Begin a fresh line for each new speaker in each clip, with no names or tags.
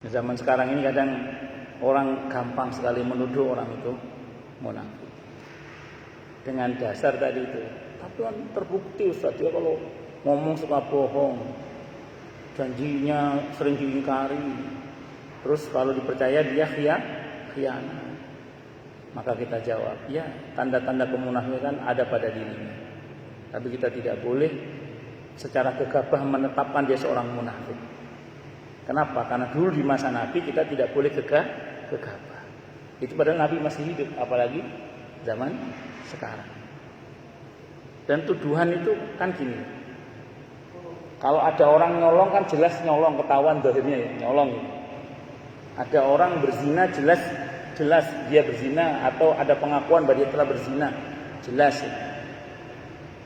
Zaman sekarang ini kadang orang gampang sekali menuduh orang itu munafik dengan dasar tadi itu. Tapi kan terbukti Ustaz, dia kalau ngomong suka bohong, janjinya sering diingkari, terus kalau dipercaya dia khianat. Maka kita jawab, ya, tanda-tanda kemunafikan ada pada dirinya. Tapi kita tidak boleh secara gegabah menetapkan dia seorang munafik. Kenapa? Karena dulu di masa Nabi kita tidak boleh gegabah. Itu padahal Nabi masih hidup, apalagi zaman sekarang. Dan tuduhan itu kan gini. Kalau ada orang nyolong kan jelas nyolong, ketahuan dohirnya ya, nyolong. Ada orang berzina jelas dia berzina, atau ada pengakuan bahwa dia telah berzina, jelas ya.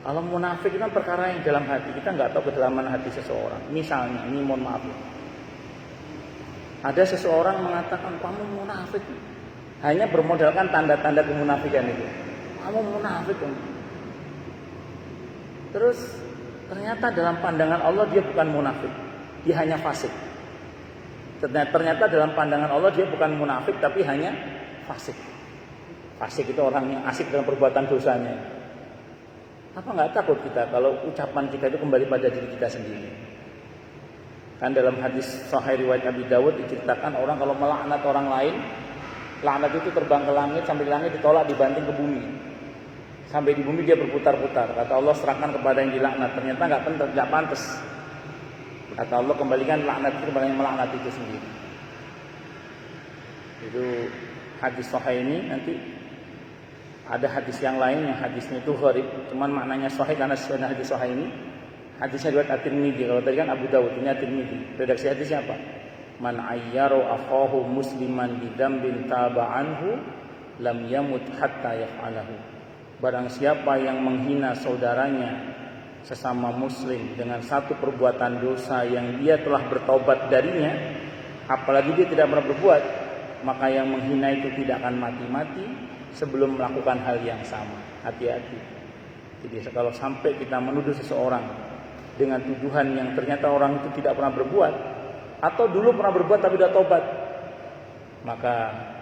Kalau munafik itu kan perkara yang dalam hati, kita nggak tahu kedalaman hati seseorang. Misalnya, ini mohon maaf ya, ada seseorang mengatakan kamu munafik, hanya bermodalkan tanda-tanda kemunafikan itu. Kamu munafik kamu. Terus ternyata dalam pandangan Allah dia bukan munafik, dia hanya fasik. Ternyata dalam pandangan Allah dia bukan munafik tapi hanya fasik. Fasik itu orang yang asik dalam perbuatan dosanya. Apa nggak takut kita kalau ucapan kita itu kembali pada diri kita sendiri? Kan dalam hadis Sahih riwayat Abi Dawud diceritakan orang kalau melaknat orang lain, laknat itu terbang ke langit, sampai langit ditolak dibanting ke bumi. Sampai di bumi dia berputar-putar. Kata Allah, serahkan kepada yang dilaknat. Ternyata nggak pantas. Kata Allah, kembalikan laknat itu kepada yang melaknat itu sendiri. Itu hadis Sahih ini. Nanti ada hadis yang lain yang hadisnya itu gharib, cuman maknanya Sahih karena sesuai hadis Sahih ini. Hadisnya riwayat At-Tirmidzi. Kalau tadi kan Abu Dawud, ini At-Tirmidzi. Redaksi hadisnya apa? Man ayyaru akhahu musliman bidzambin taba anhu lam yamut hatta yaf'alahu. Barang siapa yang menghina saudaranya sesama muslim dengan satu perbuatan dosa yang dia telah bertaubat darinya, apalagi dia tidak pernah berbuat, maka yang menghina itu tidak akan mati-mati sebelum melakukan hal yang sama. Hati-hati. Jadi kalau sampai kita menuduh seseorang dengan tuduhan yang ternyata orang itu tidak pernah berbuat, atau dulu pernah berbuat tapi sudah taubat, maka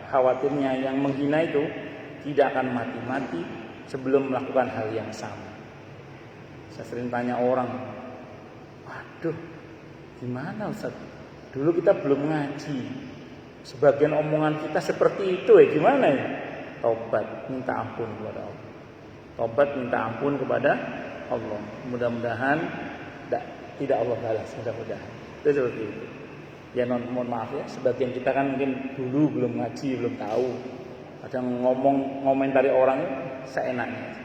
khawatirnya yang menghina itu tidak akan mati-mati sebelum melakukan hal yang sama. Saya sering tanya orang, waduh, gimana Ustaz? Dulu kita belum ngaji, sebagian omongan kita seperti itu ya, gimana ya? Taubat, minta ampun kepada Allah. Taubat, minta ampun kepada Allah. Mudah-mudahan tidak Allah balas, mudah-mudahan. Itu seperti itu. Ya mohon maaf ya, sebagian kita kan mungkin dulu belum ngaji, belum tahu. Kadang ngomentari orang seenaknya.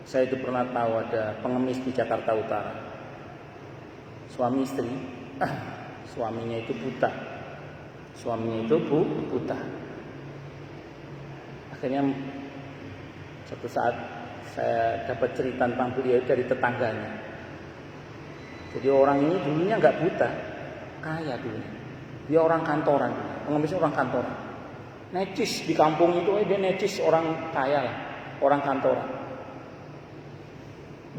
Saya itu pernah tahu ada pengemis di Jakarta Utara. Suami istri, suaminya itu buta. Suaminya itu buta. Akhirnya suatu saat saya dapat cerita tentang beliau dari tetangganya. Jadi orang ini dulunya nggak buta, kaya dulunya. Dia orang kantoran, pengemisnya orang kantoran. Necis di kampung itu, dia necis, orang kaya lah, orang kantoran.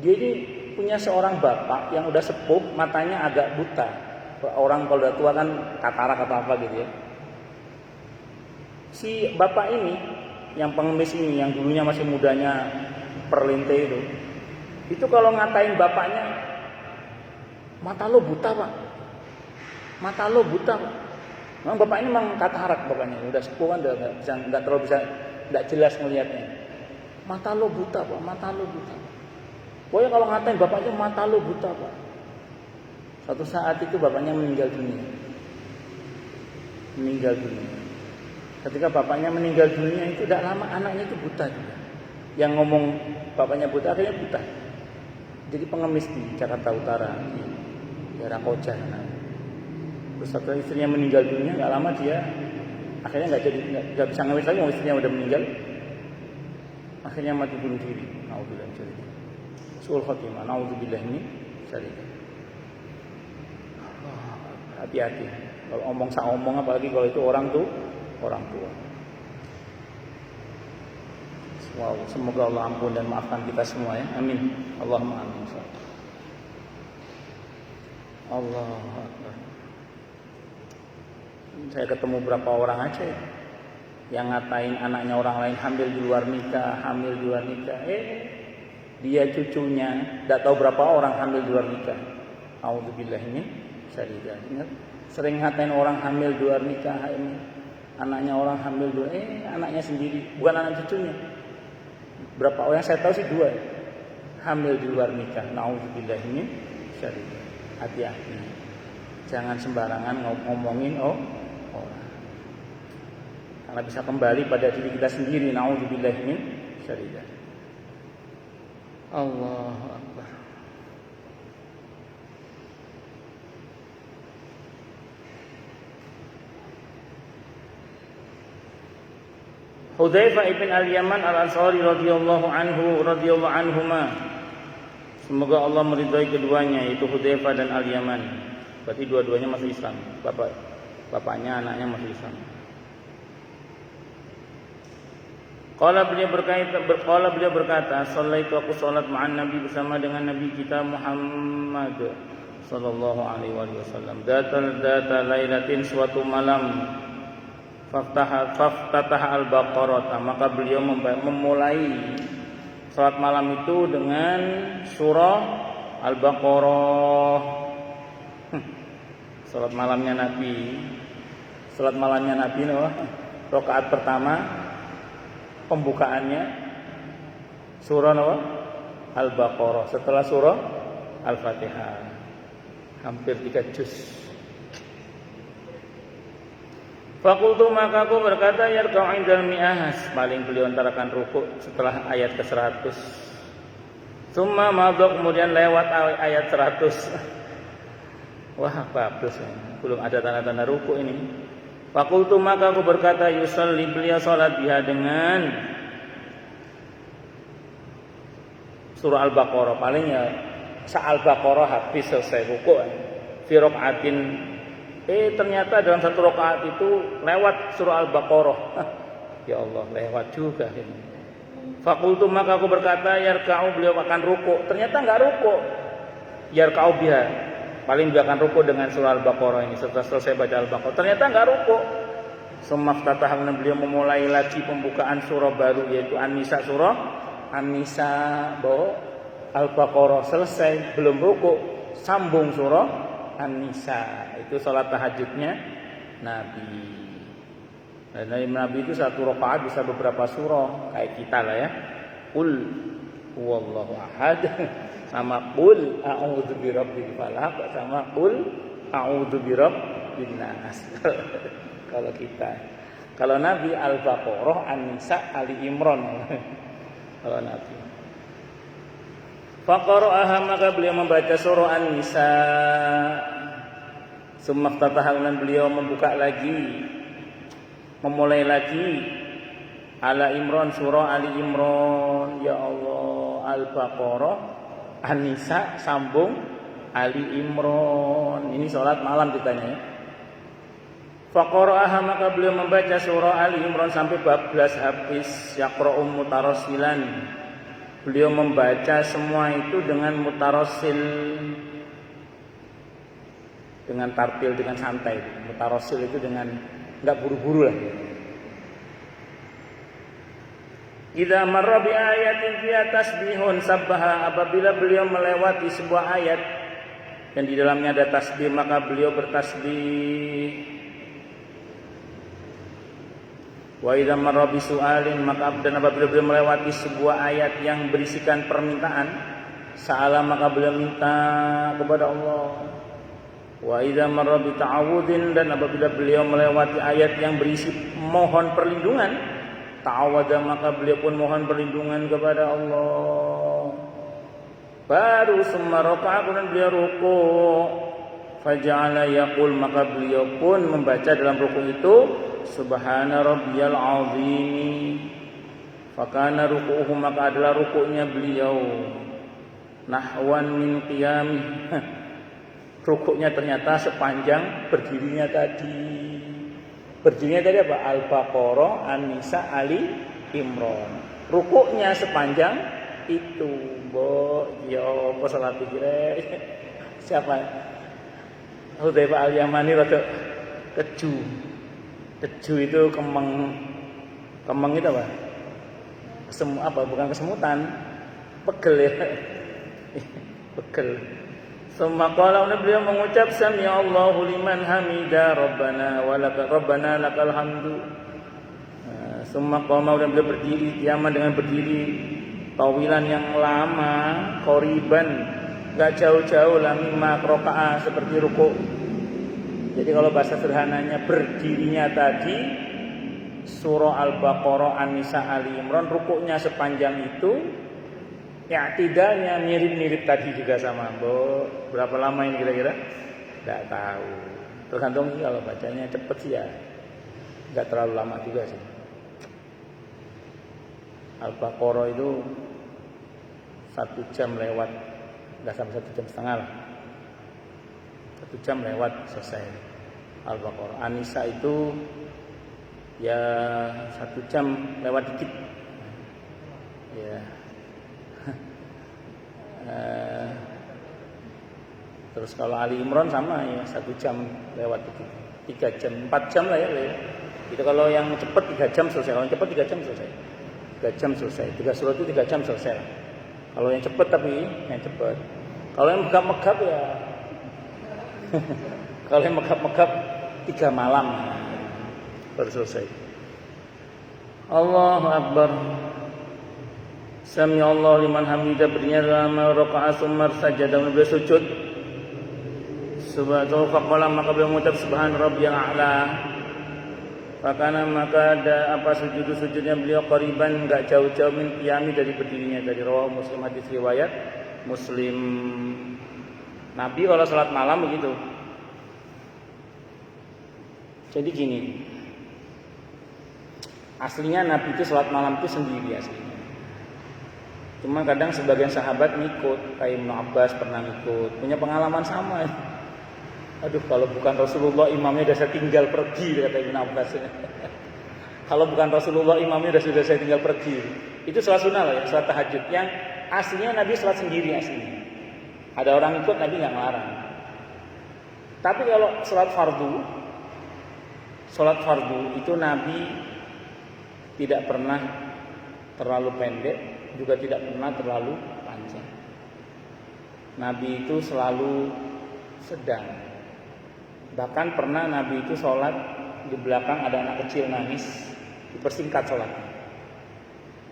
Dia ini punya seorang bapak yang udah sepuh, matanya agak buta. Orang kalau udah tua kan katarak atau apa gitu ya. Si bapak ini, yang pengemis ini, yang dulunya masih mudanya perlinte itu kalau ngatain bapaknya, mata lo buta pak, mata lo buta pak. Memang bapak ini memang katarak bapaknya, udah sepuh kan, nggak terlalu bisa, nggak jelas melihatnya. Mata lo buta pak, mata lo buta. Pokoknya kalau ngatain bapaknya mata lo buta pak. Suatu saat itu bapaknya meninggal dunia. Ketika bapaknya meninggal dunia itu tidak lama anaknya itu buta juga. Yang ngomong bapaknya buta akhirnya buta. Jadi pengemis di Jakarta Utara di daerah Koja. Terus setelah istrinya meninggal dunia, nggak lama dia akhirnya nggak bisa ngemis lagi, istrinya udah meninggal. Akhirnya mati bunuh diri. Naudzubillah min dzalik. Suul khotimah. Naudzubillah min dzalik. Hati-hati. Kalau omong apalagi kalau itu orang tua. Wow, semoga Allah ampun dan maafkan kita semua ya. Amin. Allahumma amin. Allah Akbar. Saya ketemu berapa orang aja ya, yang ngatain anaknya orang lain hamil di luar nikah. Dia cucunya, tidak tahu berapa orang hamil di luar nikah. Auzubillah ini, syaridah. Ingat, sering ngatain orang hamil di luar nikah. Ini anaknya orang hamil di luar, anaknya sendiri, bukan anak cucunya. Berapa orang, saya tahu sih 2 hamil di luar nikah. Auzubillah ini, syaridah. Hati-hati, jangan sembarangan ngomongin orang, karena bisa kembali pada diri kita sendiri. Nauzubillah min syaridah. Allahu Akbar. Hudzaifah ibn al-Yaman al-Ansari radhiyallahu anhuma. Semoga Allah meridhai keduanya, yaitu Hudzaifah dan Al-Yaman. Berarti dua-duanya masuk Islam. Bapaknya, anaknya masuk Islam. Qala beliau berkata, "Shallaitu aku salat ma'an Nabi bersama dengan Nabi kita Muhammad sallallahu alaihi wasallam. Data lailatin suatu malam. Faftataha al-Baqarah, maka beliau memulai salat malam itu dengan surah Al-Baqarah. Salat malamnya Nabi rakaat pertama pembukaannya surah Al-Baqarah, setelah surah Al-Fatihah, hampir 3 juz. Fakultu, maka aku berkata, yarka'u indal mi'ahas, paling beliau antarakan rukuk setelah ayat ke-100. Summa madok, kemudian lewat ayat 100. Wah, bagus ya. Belum ada tanda-tanda rukuk ini. Fakultu, maka aku berkata, yusalli, beliau salat biha dengan surah Al-Baqarah, paling ya Al-Baqarah habis selesai rukuk. Fi raka'atin, ternyata dalam satu rakaat itu lewat surah Al-Baqarah. Ya Allah, lewat juga ini. Fakultu, maka aku berkata, yarka'u, beliau akan rukuk. Ternyata enggak rukuk. Yarka'u biha, paling beliau akan rukuk dengan surah Al-Baqarah ini setelah selesai baca Al-Baqarah. Ternyata enggak rukuk. Semaftataha, beliau memulai lagi pembukaan surah baru, yaitu An-Nisa, surah An-Nisa. Bahwa Al-Baqarah selesai, belum rukuk, sambung surah An-Nisa. Itu salat tahajudnya Nabi. Dan dari Nabi itu satu rakaat bisa beberapa surah, kayak kita lah ya. Qul huwallahu ahad, sama qul a'udzu birabbil falaq, sama qul a'udzu birabbin nas. Kalau kita, kalau Nabi Al-Baqarah, An-Nisa, Ali Imran. Kalau Nabi faqara'aha, maka beliau membaca surah An-Nisa. Semaftataha, beliau membuka lagi, memulai lagi Ala Imran, surah Ali Imran. Ya Allah, Al-Baqarah, An-Nisa, sambung Ali Imran. Ini sholat malam kitanya ya. Faqara'aha, maka beliau membaca surah Ali Imran sampai 14 habis. Yaqra'u mutarassilan, beliau membaca semua itu dengan mutarassil, dengan tartil, dengan santai. Mutarassil itu dengan enggak buru-buru lah. Idza marra bi ayatin fiha tasbihun sabbaha, apabila beliau melewati sebuah ayat dan di dalamnya ada tasbih, maka beliau bertasbih. Wa idza marra bi su'alin, maka dan apabila beliau melewati sebuah ayat yang berisikan permintaan, sa'ala, maka beliau minta kepada Allah. Wa idza marra bi ta'awudin, dan apabila beliau melewati ayat yang berisi mohon perlindungan, ta'awada, maka beliau pun mohon perlindungan kepada Allah. Baru summa raka'a, kemudian beliau rukuk. Faja'ala yaqul, maka beliau pun membaca dalam rukuk itu subhana rabbiyal azim. Fakana ruku'uhu, maka adalah rukuknya beliau nahwan min qiyam. Rukuknya ternyata sepanjang berdirinya tadi. Berdirinya tadi apa? Al-Baqarah, An-Nisa, Ali Imran. Rukuknya sepanjang itu. Mbok, ya apa salat kira? Siapa? Hudzaifah Al-Yamani rada keju. Keju itu kemeng itu apa? Bukan kesemutan, pegel ya. Pegel. Sumaqala beliau mengucap sami Allahu liman hamida rabbana lakal hamdu. Sumaqama dan beliau berdiri kiaman dengan berdiri tawilan yang lama, qoriban enggak jauh-jauh lah mimma raka'a seperti rukuk. Jadi kalau bahasa sederhananya berdirinya tadi surah Al-Baqarah, An-Nisa, Ali Imran rukuknya sepanjang itu, i'tidalnya mirip-mirip tadi juga sama. Berapa lama ini kira-kira? Enggak tahu. Tergantung sih kalau bacanya cepet sih ya. Enggak terlalu lama juga sih. Al-Baqarah itu 1 jam lewat, enggak sampai 1 jam setengah lah. 1 jam lewat selesai Al-Baqarah. An-Nisa itu ya 1 jam lewat dikit. Ya. Terus kalau Ali Imran sama ya 1 jam lewat dikit. 3 jam, 4 jam lah ya. Itu kalau yang cepat 3 jam selesai. Kalau yang cepat 3 jam selesai. 3 jam selesai. 3 surat itu 3 jam selesai lah. Kalau yang cepat tapi yang cepat. Kalau yang megap-megap ya kalau yang megap-megap 3 malam baru selesai. Allahu Akbar. Sami Allah liman hamidah berdirinya dalam rakaat summa sajada beliau sujud. Subhanahu faqala maka beliau mengucap subhan rabbiyal a'la. Fakana maka ada apa sujudnya beliau qariban enggak jauh-jauh min qiyami dari berdirinya dari rawah Muslim hadis riwayat Muslim. Nabi kalau salat malam begitu. Jadi gini. Aslinya Nabi itu salat malam itu sendiri aslinya. Cuma kadang sebagian sahabat ngikut, kayak Ibnu Abbas pernah ngikut, punya pengalaman sama. Aduh, kalau bukan Rasulullah imamnya sudah saya tinggal pergi, kata Ibnu Abbas. Kalau bukan Rasulullah imamnya sudah saya tinggal pergi. Itu salat sunnah lah ya, salat tahajud yang aslinya Nabi salat sendiri aslinya. Ada orang ikut Nabi nggak melarang. Tapi kalau salat fardu itu Nabi tidak pernah terlalu pendek, juga tidak pernah terlalu panjang. Nabi itu selalu sedang. Bahkan pernah Nabi itu sholat di belakang ada anak kecil nangis, dipersingkat sholat.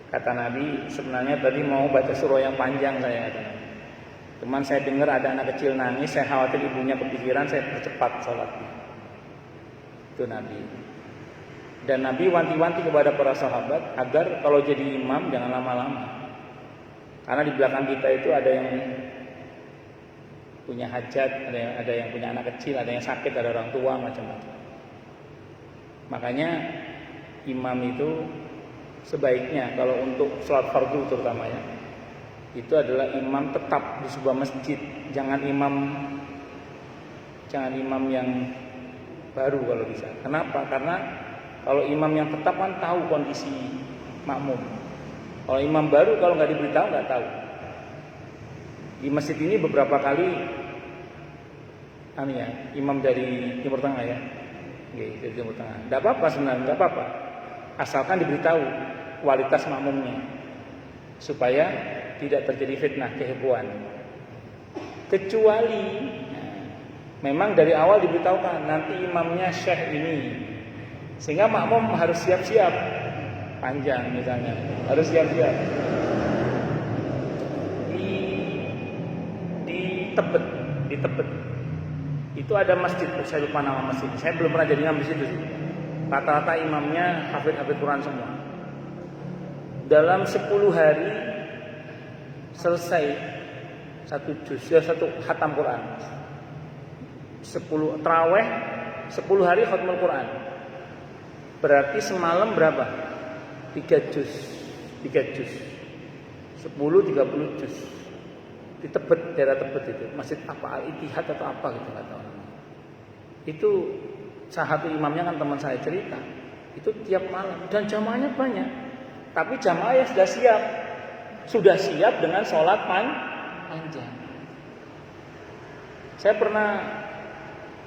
Kata Nabi, sebenarnya tadi mau baca surah yang panjang saya kata. Cuman saya dengar ada anak kecil nangis, saya khawatir ibunya kepikiran, saya percepat sholatnya. Itu Nabi. Dan Nabi wanti-wanti kepada para sahabat agar kalau jadi imam jangan lama-lama. Karena di belakang kita itu ada yang punya hajat, ada yang punya anak kecil, ada yang sakit, ada orang tua, macam-macam. Makanya imam itu sebaiknya kalau untuk sholat fardu terutama ya, itu adalah imam tetap di sebuah masjid. Jangan imam yang baru kalau bisa. Kenapa? Karena kalau imam yang tetap kan tahu kondisi makmum. Kalau imam baru kalau nggak diberitahu nggak tahu. Di masjid ini beberapa kali, imam dari Timur Tengah ya, dari Timur Tengah. Nggak apa-apa sebenarnya, nggak apa-apa. Asalkan diberitahu kualitas makmumnya, supaya tidak terjadi fitnah kehebohan. Kecuali memang dari awal diberitahukan nanti imamnya syekh ini. Sehingga makmum harus siap-siap. Panjang misalnya, harus siap-siap. Di Tebet. Itu ada masjid, saya lupa nama masjid. Saya belum pernah jadi imam di situ sih. Rata-rata imamnya hafid Quran semua. Dalam 10 hari selesai 1 juz, ya 1 khatam Quran. 10 tarawih, 10 hari khatmul Quran. Berarti semalam berapa? 3 juz. 10-30 juz. Di Tebet, daerah Tebet itu. Masjid apa? Al-Ittihad atau apa gitu enggak tahu namanya. Itu salah satu imamnya kan teman saya cerita. Itu tiap malam dan jamaahnya banyak. Tapi jamaah sudah siap dengan sholat panjang. Saya pernah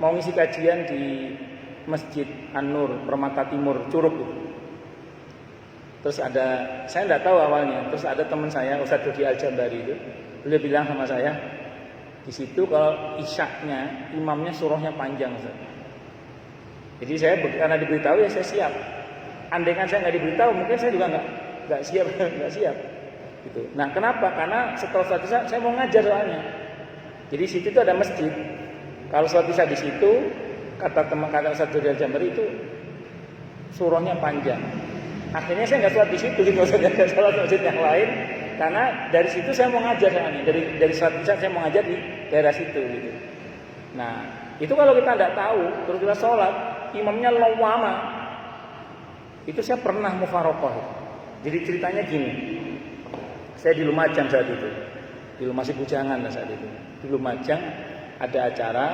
mau ngisi kajian di Masjid An-Nur Permata Timur Curug itu. Terus saya enggak tahu awalnya. Terus ada teman saya Ustaz Dodi Al-Jambari itu, beliau bilang sama saya, di situ kalau isyaknya imamnya surahnya panjang, Ustaz. Jadi saya karena diberitahu ya saya siap. Andaikan saya nggak diberitahu, mungkin saya juga nggak siap, nggak siap. Gitu. Nah, kenapa? Karena setelah sholat isya saya mau ngajar soalnya. Jadi di situ itu ada masjid. Kalau sholat isya di situ, kata Ustaz Dodi Al-Jambari itu surahnya panjang. Akhirnya saya nggak sholat di situ, gitu. Saya sholat di masjid yang lain. Karena dari situ saya mau ngajar soalnya. Dari sholat isya saya mau ngajar di daerah situ. Gitu. Nah, itu kalau kita nggak tahu, terus kita sholat, imamnya lama, itu saya pernah mufaroqah. Jadi ceritanya gini, saya di Lumajang saat itu, di masih bujangan saat itu, di Lumajang ada acara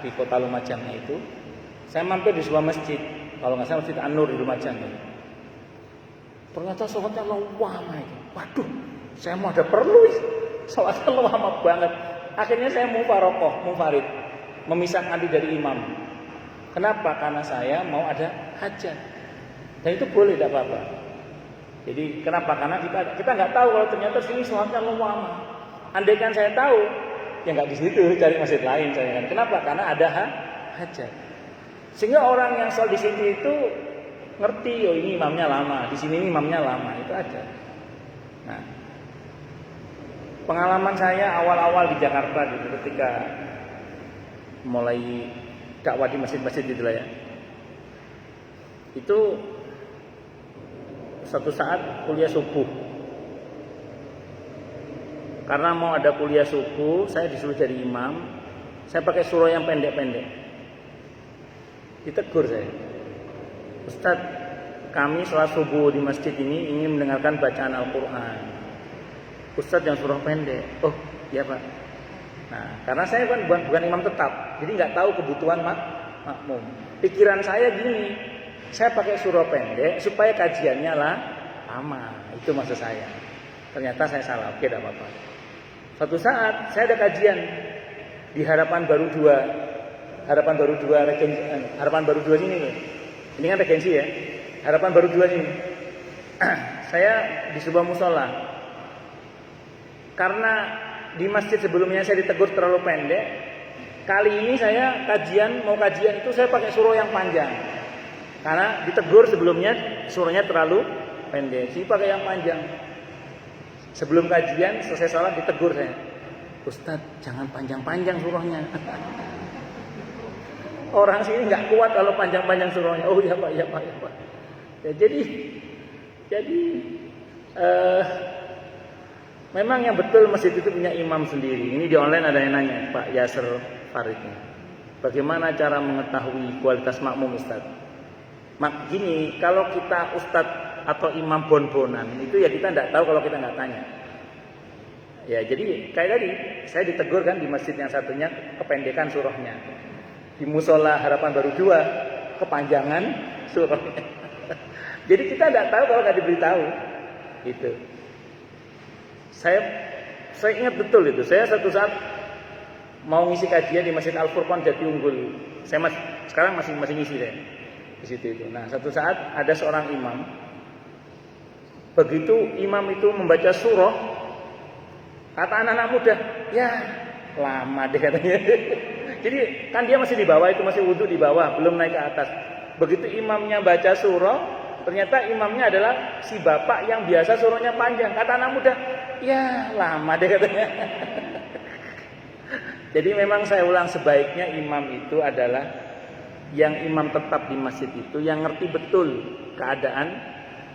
di kota Lumajangnya itu, saya mampir di sebuah masjid, kalau nggak salah Masjid An-Nur di Lumajang. Ternyata sholatnya lama itu, waduh, saya mau ada perlu, sholatnya lama banget. Akhirnya saya mufaroqah, mufarid, memisahkan diri dari imam. Kenapa? Karena saya mau ada hajat. Dan itu boleh, tidak apa-apa. Jadi kenapa? Karena kita nggak tahu kalau ternyata sini sholatnya lama. Andaikan saya tahu, ya nggak di situ, cari masjid lain saya kan. Kenapa? Karena ada hajat. Sehingga orang yang sholat di situ itu ngerti, oh ini imamnya lama, di sini imamnya lama, itu ada. Nah, pengalaman saya awal-awal di Jakarta gitu, ketika mulai dakwah di masjid-masjid itu lah ya. Itu suatu saat kuliah subuh. Karena mau ada kuliah subuh, saya disuruh jadi imam. Saya pakai surah yang pendek-pendek. Ditegur saya. Ustaz, kami sholat subuh di masjid ini ingin mendengarkan bacaan Al-Quran. Ustaz yang surah pendek. Oh, iya Pak. Nah, karena saya kan bukan imam tetap, jadi nggak tahu kebutuhan makmum. Pikiran saya gini, saya pakai surah pendek supaya kajiannya lama. Itu maksud saya. Ternyata saya salah. Oke, tidak apa-apa. Suatu saat saya ada kajian di Harapan Baru 2. Harapan Baru 2 Regensi. Harapan Baru 2 sini loh. Ini kan Regensi ya. Harapan Baru 2 sini. Saya di sebuah musola. Karena di masjid sebelumnya saya ditegur terlalu pendek. Kali ini saya mau kajian itu saya pakai surah yang panjang. Karena ditegur sebelumnya surahnya terlalu pendek. Jadi pakai yang panjang. Sebelum kajian selesai salat ditegur saya. Ustaz, jangan panjang-panjang surahnya. Orang sini nggak kuat kalau panjang-panjang surahnya. Oh iya Pak, iya Pak, iya Pak. Ya, jadi memang yang betul masjid itu punya imam sendiri. Ini di online ada yang nanya, Pak Yasser Farid. Bagaimana cara mengetahui kualitas makmum Ustaz? Gini, kalau kita Ustaz atau imam bon-bonan, itu ya kita tidak tahu kalau kita nggak tanya. Ya jadi kayak tadi, saya ditegur kan di masjid yang satunya kependekan surahnya. Di musola Harapan Baru 2, kepanjangan surahnya. Jadi kita tidak tahu kalau nggak diberitahu. Gitu. Saya ingat betul itu. Saya satu saat mau ngisi kajian di Masjid Al-Furqan Jatiunggul. Saya sekarang masih ngisi saya di situ itu. Nah, satu saat ada seorang imam. Begitu imam itu membaca surah, kata anak-anak muda, ya lama deh katanya. Jadi kan dia masih di bawah itu, masih wudhu di bawah, belum naik ke atas. Begitu imamnya baca surah, ternyata imamnya adalah si bapak yang biasa surahnya panjang. Kata anak muda, ya lama deh katanya. Jadi memang saya ulang, sebaiknya imam itu adalah yang imam tetap di masjid itu yang ngerti betul keadaan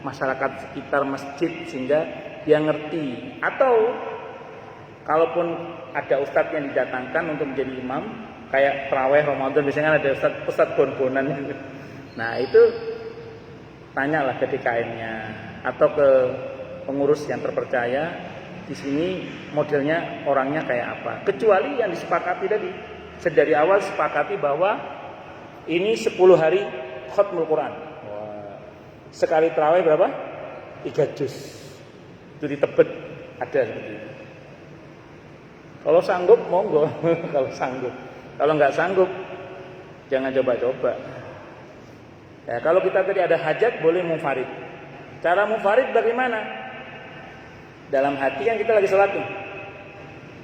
masyarakat sekitar masjid sehingga dia ngerti. Atau kalaupun ada ustadz yang didatangkan untuk menjadi imam, kayak tarawih Ramadan biasanya ada ustadz bon-bonan. Nah itu tanyalah ke DKM-nya atau ke pengurus yang terpercaya, di sini modelnya orangnya kayak apa. Kecuali yang disepakati tadi, dari awal sepakati bahwa ini 10 hari khatmul Quran. Sekali tarawih berapa? 3 juz. Itu di Tebet ada seperti itu. Kalau sanggup monggo, kalau sanggup. Kalau nggak sanggup jangan coba-coba. Ya, kalau kita tadi ada hajat boleh munfarid. Cara munfarid bagaimana? Dalam hati kan kita lagi sholat tuh.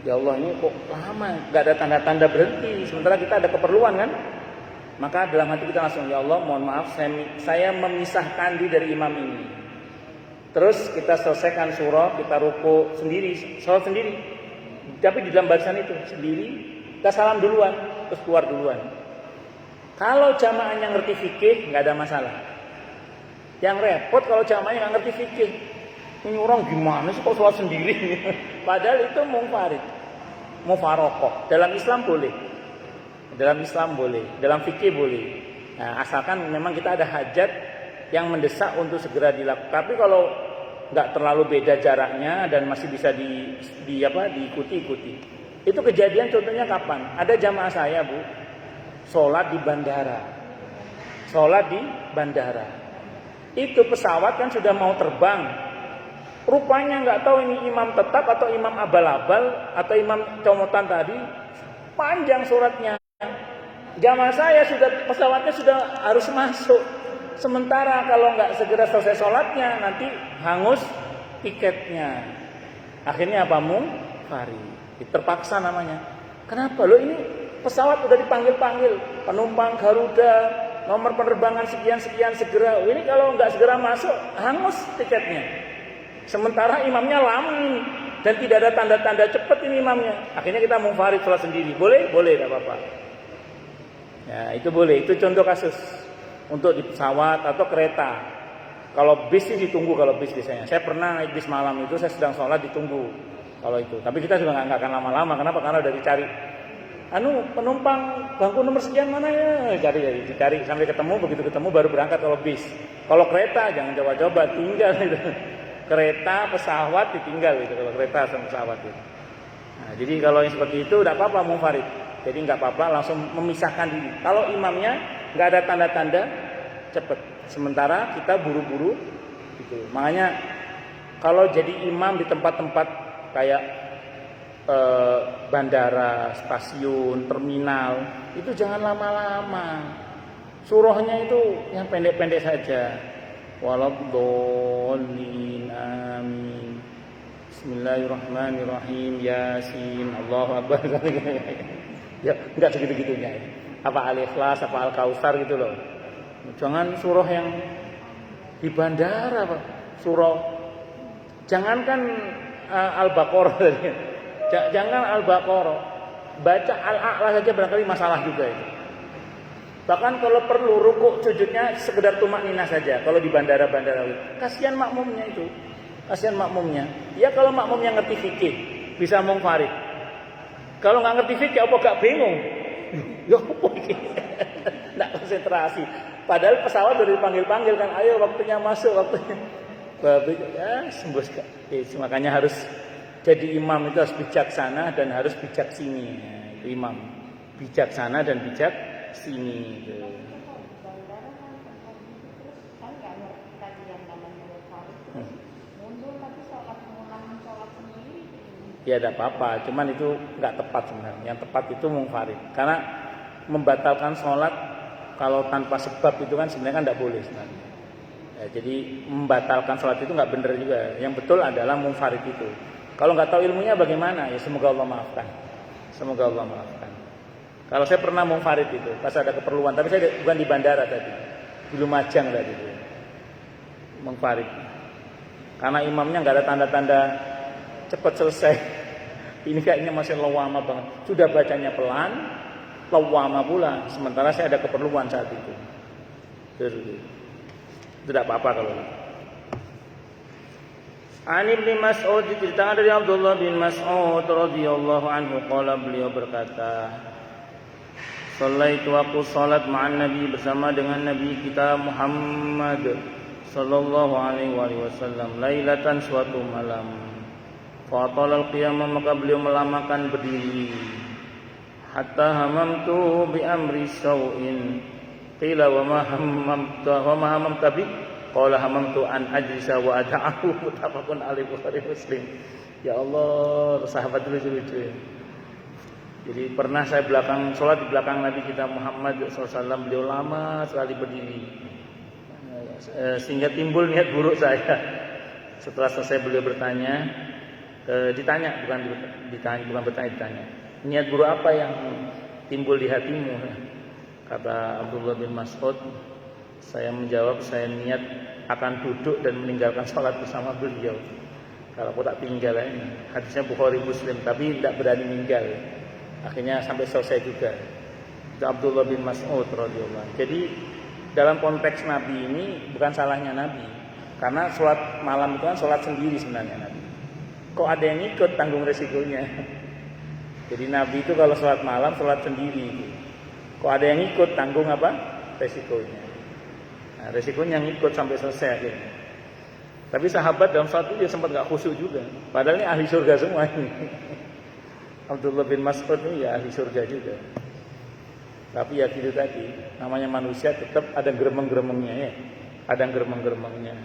Ya Allah, ini kok lama, nggak ada tanda-tanda berhenti. Sementara kita ada keperluan kan? Maka dalam hati kita langsung, ya Allah, mohon maaf, saya memisahkan diri dari imam ini. Terus kita selesaikan surah, kita ruku sendiri, sholat sendiri. Tapi di dalam barisan itu sendiri, kita salam duluan, terus keluar duluan. Kalau jamaahnya ngerti fikih, nggak ada masalah. Yang repot kalau jamaahnya nggak ngerti fikih. Ini orang gimana sih kok sholat sendiri? Padahal itu munfarid, mufarokoh. Dalam Islam boleh, dalam Islam boleh, dalam fikih boleh. Nah, asalkan memang kita ada hajat yang mendesak untuk segera dilakukan. Tapi kalau nggak terlalu beda jaraknya dan masih bisa diikuti. Itu kejadian contohnya kapan? Ada jamaah saya, Bu, sholat di bandara. Sholat di bandara. Itu pesawat kan sudah mau terbang. Rupanya nggak tahu ini imam tetap atau imam abal-abal atau imam comotan tadi. Panjang suratnya. Jamaah saya pesawatnya sudah harus masuk. Sementara kalau nggak segera selesai sholatnya nanti hangus tiketnya. Akhirnya apa? Munfarid. Terpaksa namanya. Kenapa? Loh, ini pesawat udah dipanggil-panggil. Penumpang Garuda, nomor penerbangan sekian-sekian segera. Ini kalau nggak segera masuk hangus tiketnya. Sementara imamnya lama dan tidak ada tanda-tanda cepat ini imamnya. Akhirnya kita munfarid sholat sendiri. Boleh? Boleh, tidak apa-apa. Ya, itu boleh. Itu contoh kasus untuk di pesawat atau kereta. Kalau bis sih ditunggu, kalau bis biasanya. Saya pernah naik bis malam itu, saya sedang sholat ditunggu. Kalau itu. Tapi kita juga nggak akan lama-lama. Kenapa? Karena udah dicari. Penumpang bangku nomor sekian mana ya? Dicari sampai ketemu. Begitu ketemu baru berangkat kalau bis. Kalau kereta jangan coba-coba, tinggal gitu. Kereta, pesawat ditinggal gitu kalau kereta sama pesawat gitu. Nah, jadi kalau yang seperti itu tidak apa-apa munfarid. Jadi nggak apa-apa langsung memisahkan diri. Kalau imamnya nggak ada tanda-tanda cepat. Sementara kita buru-buru gitu. Makanya kalau jadi imam di tempat-tempat kayak bandara, stasiun, terminal itu jangan lama-lama. Surahnya itu yang pendek-pendek saja. Waladhdallin, amin. Bismillahirrahmanirrahim. Yasin, Allahu Akbar. Ya, enggak segitu-gitunya. Apa Al-Ikhlas, apa Al-Kautsar gitu loh. Jangan surah yang di bandara, Pak. Surah jangankan Al-Baqarah tadi. Jangan Al-Baqarah. Baca Al-A'la saja barangkali masalah juga itu. Bahkan kalau perlu rukuk sujudnya sekedar tumak ninah saja. Kalau di bandara-bandara, kasihan makmumnya itu, kasihan makmumnya. Ya kalau makmumnya ngerti fikih bisa munfarid. Kalau nggak ngerti fikih apa gak bingung? Ya apa ini? Nggak konsentrasi. Padahal pesawat udah dipanggil-panggil kan, ayo waktunya masuk, waktunya. Babi ya sembus kak. Makanya harus jadi imam itu harus bijaksana dan harus bijak sini. Ya, itu imam bijaksana dan bijak sini gitu. Ya tidak apa-apa, cuman itu nggak tepat sebenarnya. Yang tepat itu munfarid. Karena membatalkan sholat kalau tanpa sebab itu kan sebenarnya kan tidak boleh sebenarnya. Ya, jadi membatalkan sholat itu nggak benar juga. Yang betul adalah munfarid itu. Kalau nggak tahu ilmunya bagaimana? Ya semoga Allah maafkan. Semoga Allah maafkan. Kalau saya pernah munfarid itu, pas ada keperluan, tapi saya bukan di bandara tadi, di Lumajang tadi, munfarid. Karena imamnya nggak ada tanda-tanda cepat selesai. Ini kayaknya masih lawama banget. Sudah bacanya pelan, lawama pula. Sementara saya ada keperluan saat itu. Tidak apa-apa kalau itu. Ani bin Mas'ud diceritakan dari Abdullah bin Mas'ud radhiyallahu anhu qala, beliau berkata, Sallaitu aku salat ma'an Nabi bersama dengan Nabi kita Muhammad sallallahu alaihi wasallam lailatan suatu malam. Fa talal qiyamah, maka beliau melamakan berdiri. Hatta hamamtu bi amri syau'in. Qila wa ma hamamta bi? Qala hamamtu an ajlisa wa ada'ahu. Muttafaqun alaihi Bukhari Muslim. Ya Allah, sahabat lucu-lucu. Jadi pernah saya sholat di belakang Nabi kita Muhammad SAW, beliau lama sekali berdiri. Sehingga timbul niat buruk saya. Setelah selesai beliau bertanya, ditanya, niat buruk apa yang timbul di hatimu? Kata Abdullah bin Mas'ud, saya menjawab, saya niat akan duduk dan meninggalkan sholat bersama beliau. Kalau aku tak tinggal ini, hadisnya Bukhari Muslim, tapi tidak berani meninggal. Akhirnya sampai selesai juga. Itu Abdullah bin Mas'ud radhiyallahu anhu. Jadi dalam konteks Nabi ini bukan salahnya Nabi, karena sholat malam itu kan sholat sendiri sebenarnya Nabi. Kok ada yang ikut tanggung resikonya? Jadi Nabi itu kalau sholat malam sholat sendiri. Kok ada yang ikut tanggung apa? Resikonya. Nah, resikonya yang ikut sampai selesai akhirnya. Tapi sahabat dalam saat itu dia sempat gak khusyuk juga. Padahal ini ahli surga semua ini. Abdullah bin Mas'ud ini ya ahli surga juga. Tapi ya gitu tadi, namanya manusia tetap ada geremeng-geremengnya ya. Ada geremeng-geremengnya.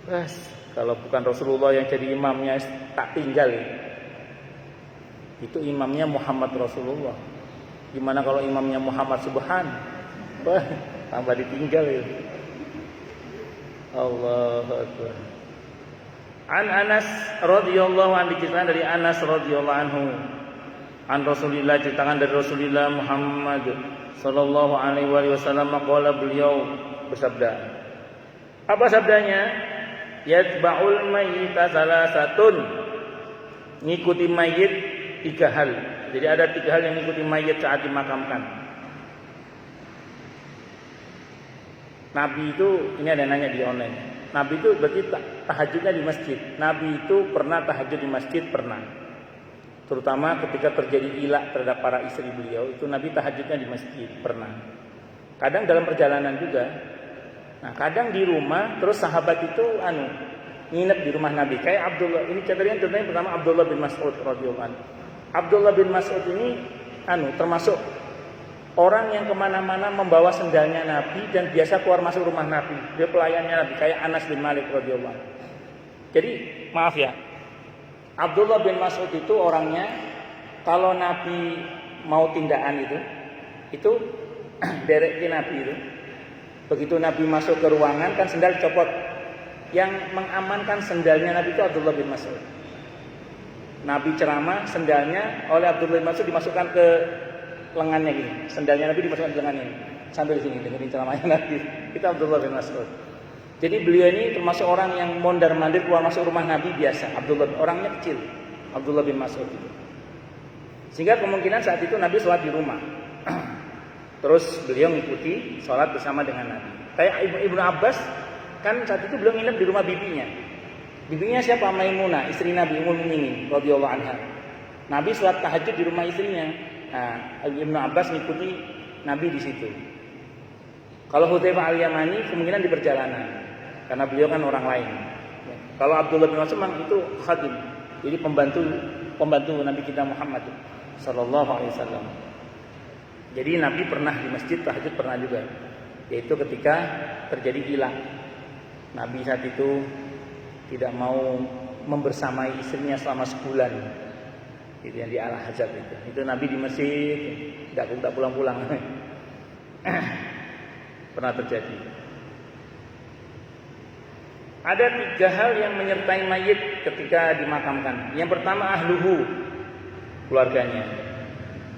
Bas, kalau bukan Rasulullah yang jadi imamnya tak tinggal ya. Itu imamnya Muhammad Rasulullah. Gimana kalau imamnya Muhammad Subhan? Wah, tambah ditinggal ya. Allahu Akbar. An Anas radhiyallahu anhu, diceritakan dari Anas radhiyallahu anhu. An Rasulillah, ceritakan dari Rasulullah Muhammad sallallahu alaihi wasallam, qala, beliau bersabda. Apa sabdanya? Yatba'ul mayyita salasatun. Ngikuti mayit 3 hal. Jadi ada 3 hal yang ngikuti mayit saat dimakamkan. Nabi itu, ini ada nanya di online. Nabi itu berarti tahajudnya di masjid. Nabi itu pernah tahajud di masjid, pernah. Terutama ketika terjadi ilak terhadap para istri beliau, itu Nabi tahajudnya di masjid, pernah. Kadang dalam perjalanan juga. Nah, kadang di rumah, terus sahabat itu nginep di rumah Nabi. Kayak Abdullah, ini contohnya pertama Abdullah bin Mas'ud radhiyallahu anhu. Abdullah bin Mas'ud ini termasuk orang yang kemana-mana membawa sendalnya Nabi dan biasa keluar masuk rumah Nabi. Dia pelayannya Nabi, kayak Anas bin Malik radhiyallahu anhu. Jadi maaf ya, Abdullah bin Mas'ud itu orangnya kalau Nabi mau tindakan itu derekin Nabi itu. Begitu Nabi masuk ke ruangan kan sendal copot. Yang mengamankan sendalnya Nabi itu Abdullah bin Mas'ud. Nabi ceramah, sendalnya oleh Abdullah bin Mas'ud dimasukkan ke lengannya gini. Sendalnya Nabi dimasukkan ke lengannya sambil di sini dengerin ceramahnya Nabi. Kita Abdullah bin Mas'ud. Jadi beliau ini termasuk orang yang mondar-mandir keluar masuk rumah Nabi biasa. Abdullah, orangnya kecil. Abdullah bin Mas'ud itu. Sehingga kemungkinan saat itu Nabi sholat di rumah. Terus beliau mengikuti sholat bersama dengan Nabi. Kayak Ibnu Abbas kan saat itu beliau nginep di rumah bibinya. Bibinya siapa? Maimunah, istri Nabi Ummul Mukminin radhiyallahu anha. Nabi sholat tahajud di rumah istrinya. Nah, Ibnu Abbas mengikuti Nabi di situ. Kalau Hudzaifah al-Yamani kemungkinan di perjalanan, karena beliau kan orang lain. Kalau Abdullah bin Mas'ud itu khadim, jadi pembantu Nabi kita Muhammad sallallahu alaihi wasallam. Jadi Nabi pernah di masjid tahajud, pernah juga, yaitu ketika terjadi hilang. Nabi saat itu tidak mau membersamai istrinya selama sebulan. Itu yang di Al-Ahzab itu. Itu Nabi di masjid, tidak pulang-pulang. Pernah terjadi. Ada 3 hal yang menyertai mayit ketika dimakamkan. Yang pertama ahluhu, keluarganya.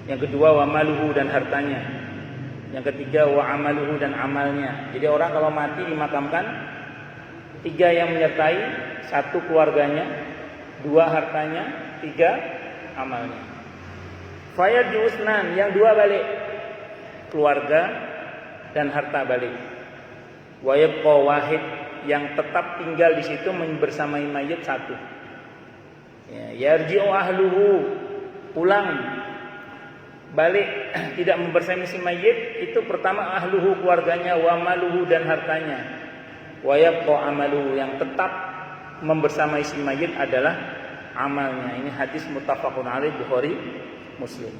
Yang kedua wa maluhu, dan hartanya. Yang ketiga wa amaluhu, dan amalnya. Jadi orang kalau mati dimakamkan, 3 yang menyertai, 1 keluarganya, 2 hartanya, 3 amalnya. Fayad yusnan, yang 2 balik, keluarga dan harta balik. Wa yabqa wahid, yang tetap tinggal di situ bersamai mayit 1. Yarji'u ahluhu, pulang balik tidak membersamai si mayit, itu pertama ahluhu, keluarganya, wa maluhu, dan hartanya. Wa yabqa amaluhu, yang tetap membersamai si mayit adalah amalnya. Ini hadis muttafaqun alaih, Bukhari Muslim.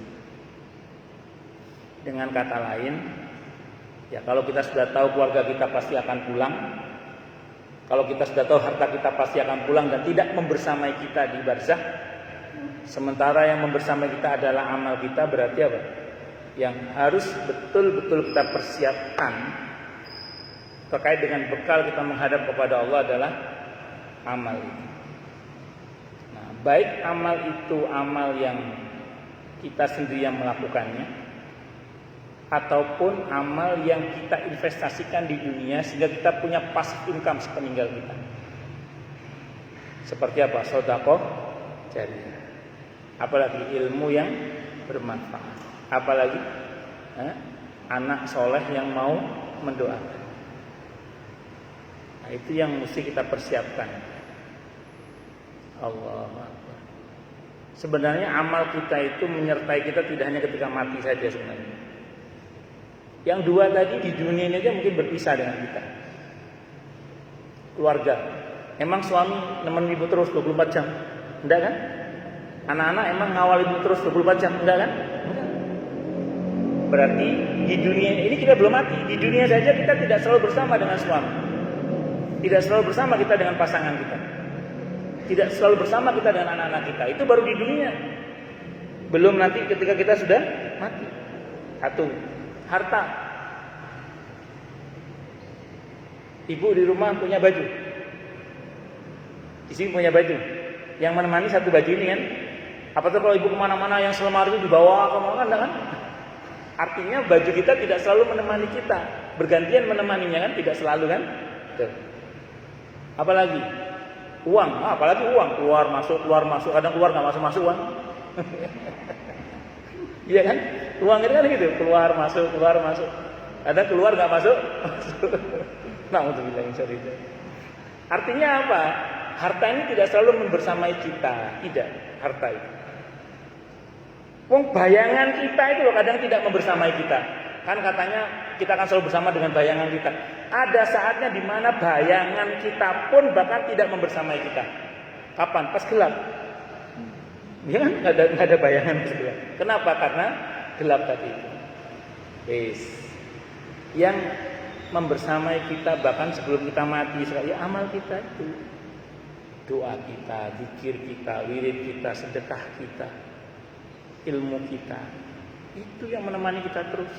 Dengan kata lain, ya kalau kita sudah tahu keluarga kita pasti akan pulang, kalau kita sudah tahu harta kita pasti akan pulang dan tidak membersamai kita di barzakh, sementara yang membersamai kita adalah amal kita, berarti apa? Yang harus betul-betul kita persiapkan terkait dengan bekal kita menghadap kepada Allah adalah amal itu. Nah, baik amal itu amal yang kita sendiri yang melakukannya, ataupun amal yang kita investasikan di dunia sehingga kita punya passive income sepeninggal kita. Seperti apa? Sedekah jariyah. Apalagi ilmu yang bermanfaat. Apalagi anak soleh yang mau mendoakan. Nah, itu yang mesti kita persiapkan. Allahu Akbar. Sebenarnya amal kita itu menyertai kita tidak hanya ketika mati saja sebenarnya. Yang dua tadi di dunia ini aja mungkin berpisah dengan kita. Keluarga. Emang suami nemenin ibu terus 24 jam? Enggak kan? Anak-anak emang ngawal ibu terus 24 jam? Enggak kan? Enggak. Berarti di dunia ini kita belum mati. Di dunia saja kita tidak selalu bersama dengan suami. Tidak selalu bersama kita dengan pasangan kita. Tidak selalu bersama kita dengan anak-anak kita. Itu baru di dunia. Belum nanti ketika kita sudah mati. Satu, harta. Ibu di rumah punya baju. Istri punya baju. Yang menemani satu baju ini kan. Apatah kalau ibu kemana-mana yang selemari itu dibawa kemana-mana kan? Artinya baju kita tidak selalu menemani kita. Bergantian menemaninya kan? Tidak selalu kan? Tuh. Apalagi uang, apalagi uang keluar masuk, kadang keluar nggak masuk uang. Iya kan? Uang itu kan gitu, keluar masuk. Kadang keluar nggak masuk. Na'udzubillah min syarri dzalik. Artinya apa? Harta ini tidak selalu membersamai kita, tidak harta itu. Wong bayangan kita itu loh kadang tidak membersamai kita. Kan katanya kita akan selalu bersama dengan bayangan kita. Ada saatnya di mana bayangan kita pun bahkan tidak membersamai kita. Kapan? Pas gelap. Ya kan? Nggak ada bayangan pas gelap. Kenapa? Karena gelap tadi itu. Yes. Yang membersamai kita bahkan sebelum kita mati sekali ya amal kita itu. Doa kita, zikir kita, wirid kita, sedekah kita, ilmu kita. Itu yang menemani kita terus.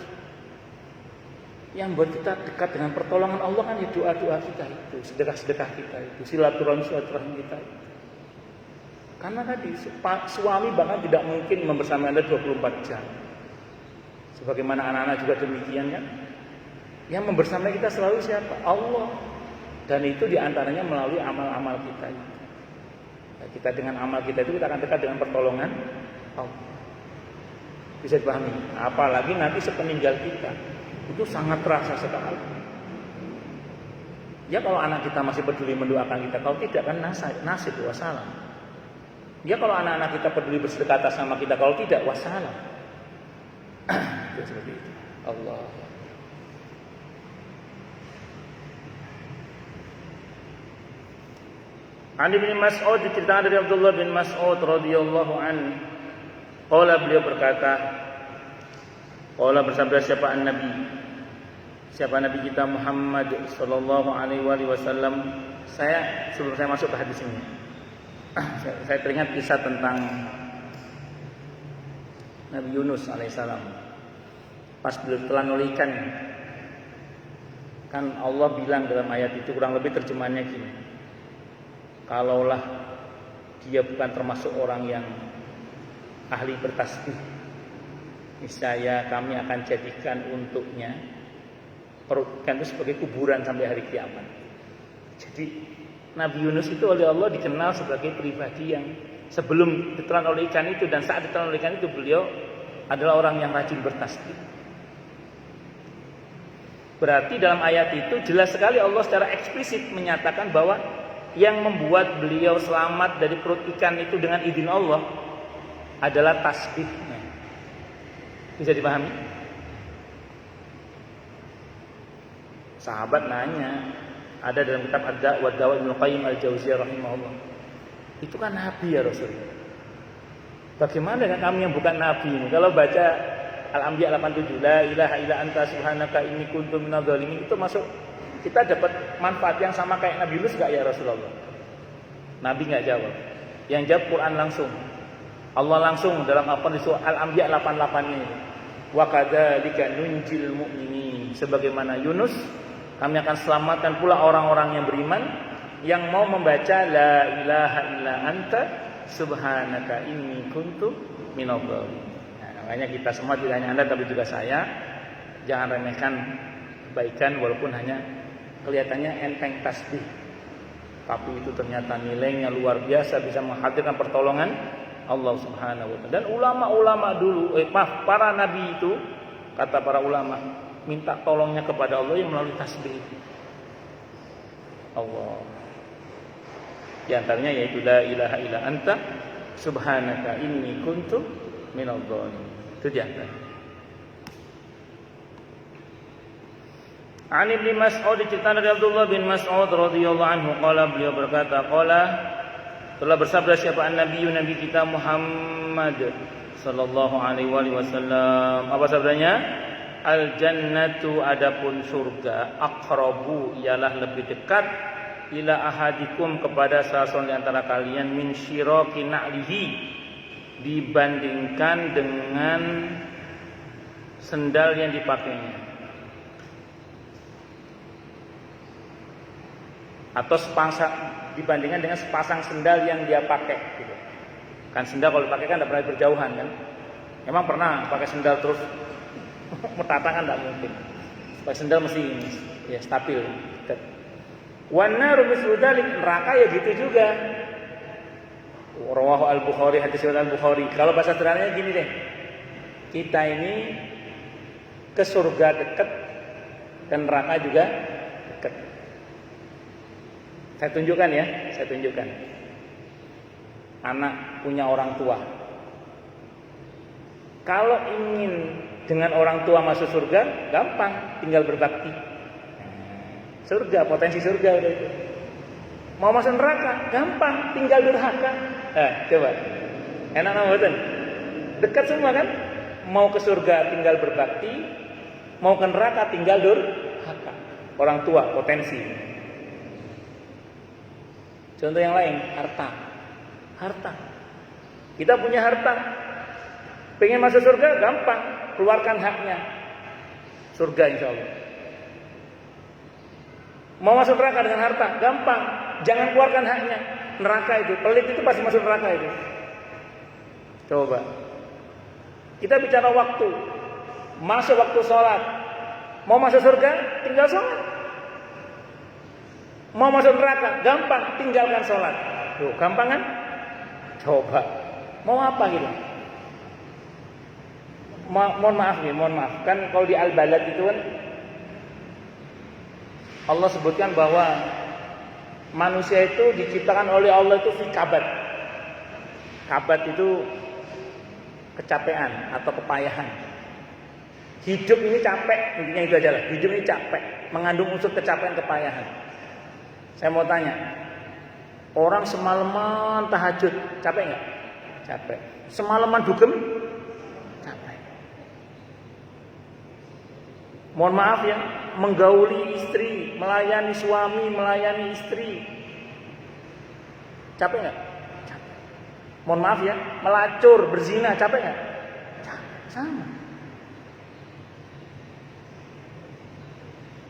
Yang buat kita dekat dengan pertolongan Allah kan ya doa-doa kita itu, sedekah-sedekah kita itu, silaturahmi kita itu. Karena tadi suami bahkan tidak mungkin membersamai Anda 24 jam. Sebagaimana anak-anak juga demikian kan. Yang membersamai kita selalu siapa? Allah. Dan itu diantaranya melalui amal-amal kita itu. Nah, kita dengan amal kita itu kita akan dekat dengan pertolongan Allah. Bisa dipahami? Apalagi nanti sepeninggal kita. Itu sangat terasa sekali. Ya kalau anak kita masih peduli mendoakan kita, kalau tidak kan nasib wassalam. Ya kalau anak-anak kita peduli bersedekah sama kita, kalau tidak wassalam. Itu seperti itu. Allah. Ani bin Mas'ud diceritakan dari Abdullah bin Mas'ud radhiyallahu anhu. Beliau berkata, bersabda siapa Nabi kita Muhammad sallallahu alaihi wasallam. Sebelum saya masuk ke hadis ini, saya teringat kisah tentang Nabi Yunus alaihissalam. Pas beliau telan oleh ikan, kan Allah bilang dalam ayat itu kurang lebih terjemahannya gini. Kalaulah dia bukan termasuk orang yang ahli bertasbih, niscaya kami akan jadikan untuknya perut ikan itu sebagai kuburan sampai hari kiamat. Jadi Nabi Yunus itu oleh Allah dikenal sebagai pribadi yang sebelum ditelan oleh ikan itu dan saat ditelan oleh ikan itu beliau adalah orang yang rajin bertasbih. Berarti dalam ayat itu jelas sekali Allah secara eksplisit menyatakan bahwa yang membuat beliau selamat dari perut ikan itu dengan izin Allah adalah tasbihnya. Bisa dipahami? Sahabat nanya, ada dalam kitab Ad-Da' wa Dawa Ibnu Qayyim Al-Jauziyah rahimahullah. Itu kan nabi ya Rasulullah. Bagaimana dengan kami yang bukan nabi ini? Kalau baca Al-Anbiya 87, la ilaha illa anta subhanaka inni kuntu minadh dhalimin, itu masuk kita dapat manfaat yang sama kayak Nabi Yunus enggak ya Rasulullah? Nabi enggak jawab. Yang jawab Quran langsung. Allah langsung dalam apa di surah Al-Anbiya 88 ini. Wa kadzalika nunjil mu'minin. Sebagaimana Yunus, Kami akan selamatkan pula orang-orang yang beriman yang mau membaca la ilaha illa anta subhanaka inni kuntu minadh dhalimin. Nah, makanya kita semua, tidak hanya Anda tapi juga saya, jangan remehkan kebaikan walaupun hanya kelihatannya enteng tasbih, tapi itu ternyata nilainya luar biasa, bisa menghadirkan pertolongan Allah Subhanahu wa taala. Dan ulama-ulama dulu, para nabi itu, kata para ulama, minta tolongnya kepada Allah yang melalui tasbih itu. Allah. Di antaranya yaitu la ilaha illa anta subhanaka inni kuntu minadh dhalimin. Itu di antara. An Ibnu Mas'ud, diceritakan dari Abdullah bin Mas'ud radhiyallahu anhu, qala, beliau berkata, qala, telah bersabda siapa Nabi kita Muhammad sallallahu alaihi wasallam. Apa sabdanya? Al jannatu, adapun surga, aqrabu, ialah lebih dekat, ila ahadikum, kepada salah seorang di antara kalian, min syiraki na'lihi, dibandingkan dengan sendal yang dipakainya, atau dibandingkan dengan sepasang sendal yang dia pakai gitu. Kan sendal kalau dipakai kan tidak pernah berjauhan kan. Emang pernah pakai sendal terus mertata kan tidak mungkin. Pakai sendal mesti ya stabil. Wan naru mislu dzalik, neraka ya gitu juga. Rawahu al-Bukhari, hadis riwayat al-Bukhari. Kalau bahasa sederhananya gini deh. Kita ini ke surga dekat dan neraka juga dekat. Saya tunjukkan. Anak punya orang tua. Kalau ingin dengan orang tua masuk surga, gampang, tinggal berbakti. Surga, potensi surga udah itu. Mau masuk neraka, gampang, tinggal durhaka. Coba. Enak apa betul? Dekat semua kan? Mau ke surga tinggal berbakti, mau ke neraka tinggal durhaka. Orang tua, potensi. Contoh yang lain, harta. Kita punya harta. Pengen masuk surga, gampang, keluarkan haknya. Surga insya Allah. Mau masuk neraka dengan harta, gampang, jangan keluarkan haknya. Neraka itu, pelit itu pasti masuk neraka itu. Coba. Kita bicara waktu. Masuk waktu sholat. Mau masuk surga, tinggal sholat. Mau masuk neraka, gampang, tinggalkan sholat. Tuh, gampang kan? Coba. Mau apa gitu? Mohon maaf. Kan kalau di Al-Balad itu kan Allah sebutkan bahwa manusia itu diciptakan oleh Allah itu fi kabad. Kabad itu kecapean atau kepayahan. Hidup ini capek, intinya itu aja lah. Hidup ini capek, mengandung unsur kecapean, kepayahan. Saya mau tanya, orang semalaman tahajud, capek nggak? Capek. Semalaman dugem, capek. Mohon maaf ya, menggauli istri, melayani suami, melayani istri, capek nggak? Capek. Mohon maaf ya, melacur, berzina, capek nggak? Capek, sama.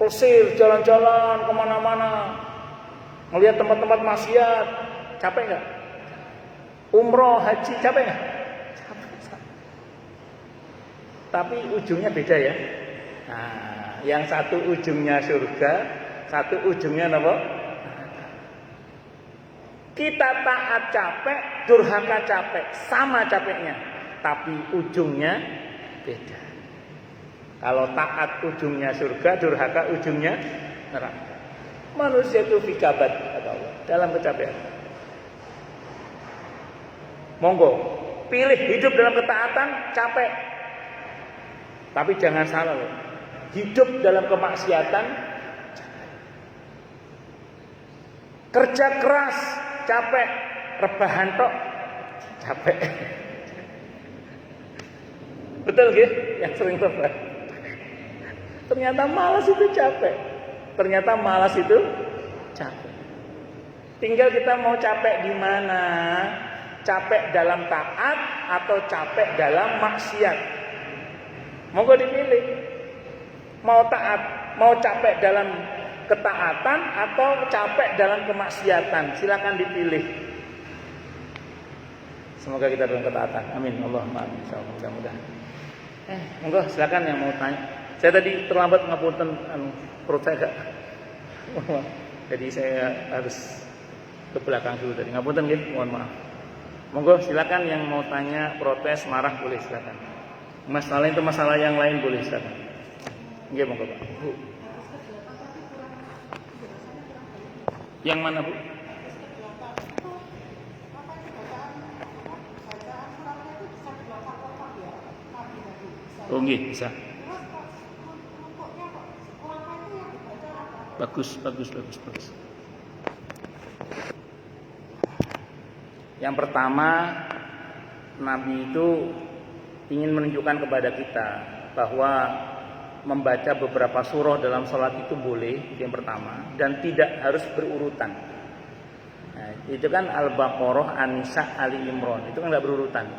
Pelesir, jalan-jalan kemana-mana, melihat tempat-tempat maksiat, capek nggak? Umroh, haji, capek nggak? Capek. Tapi ujungnya beda ya. Nah, yang satu ujungnya surga, satu ujungnya apa? Kita taat capek, durhaka capek, sama capeknya, tapi ujungnya beda. Kalau taat ujungnya surga, durhaka ujungnya neraka. Manusia itu fikabat, kata Allah, dalam kecapean. Monggo, pilih hidup dalam ketaatan, capek. Tapi jangan salah loh. Hidup dalam kemaksiatan, kerja keras, capek, rebahan tok, capek. Betul gitu? Yang sering rebahan. Ternyata malas itu capek. Tinggal kita mau capek di mana? Capek dalam taat atau capek dalam maksiat? Monggo dipilih. Mau taat, mau capek dalam ketaatan atau capek dalam kemaksiatan? Silakan dipilih. Semoga kita dalam ketaatan. Amin. Allahumma amin. Insyaallah mudah-mudahan. Monggo silakan yang mau tanya. Saya tadi terlambat ngapunten perut saya gak. Jadi saya harus ke belakang dulu tadi. Ngapunten nggih, mohon maaf. Monggo silakan yang mau tanya, protes, marah boleh silakan. Masalah itu masalah yang lain boleh silakan. Nggih monggo Pak. Bu. Yang mana Bu? Oh nggih, bisa. Bagus. Yang pertama, Nabi itu ingin menunjukkan kepada kita bahwa membaca beberapa surah dalam sholat itu boleh, itu yang pertama, dan tidak harus berurutan. Nah, itu kan Al-Baqarah, An-Nisa, Ali Imran, itu kan nggak berurutan.